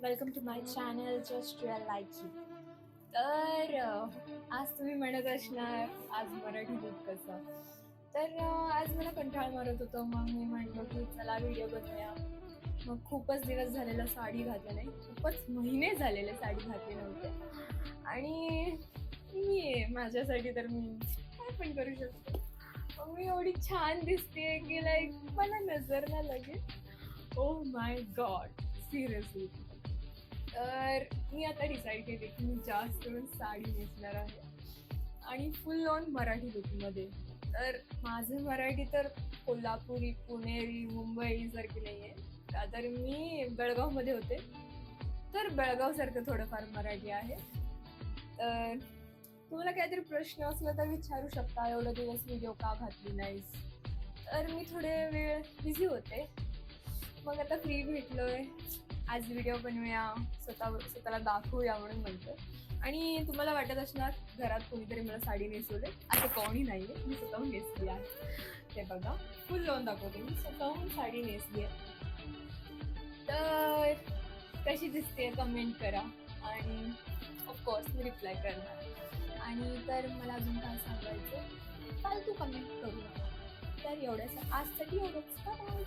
Welcome to my channel just real like you. तर आज तुम्ही म्हणत असणार आज मराठी लूक कसं. तर आज मला कंटाळ मारत होतं, मग मी म्हटलं की चला व्हिडिओ बनवूया. मग खूपच दिवस झालेला साडी घातली नाही, खूपच महिने झालेले साडी घातली नव्हते. आणि माझ्यासाठी तर मी काय पण करू शकते. मग मी एवढी छान दिसते की लाईक मला नजर ना लगेच. Oh my God, seriously. तर मी आता डिसाईड केले की मी जास्त करून साडी नेसणार आहे आणि फुल ऑन मराठी लुकमध्ये. तर माझं मराठी तर कोल्हापुरी, पुणेरी, मुंबई सारखी नाही आहे. का तर मी बेळगावमध्ये होते, तर बेळगावसारखं थोडंफार मराठी आहे. तर तुम्हाला काहीतरी प्रश्न असला तर विचारू शकता, एवढे दिवस व्हिडिओ का घातली नाहीस. तर मी थोडे वेळ बिझी होते, मग आता फ्री भेटलोय, आज व्हिडिओ बनवूया, स्वतःला दाखवूया म्हणून म्हणतो. आणि तुम्हाला वाटत असणार घरात कोणीतरी मला साडी नेसवले, असं कोणी नाहीये, मी स्वतःहून नेसली आहे. ते बघा, फुल लावून दाखवते, मी स्वतःहून साडी नेसली आहे. तर कशी दिसते कमेंट करा आणि ऑफकोर्स मी रिप्लाय करणार. आणि तर मला अजून काय सांगायचं, फालतू कमेंट करू नका. तर एवढ्याच आजसाठी एवढंच. बाय.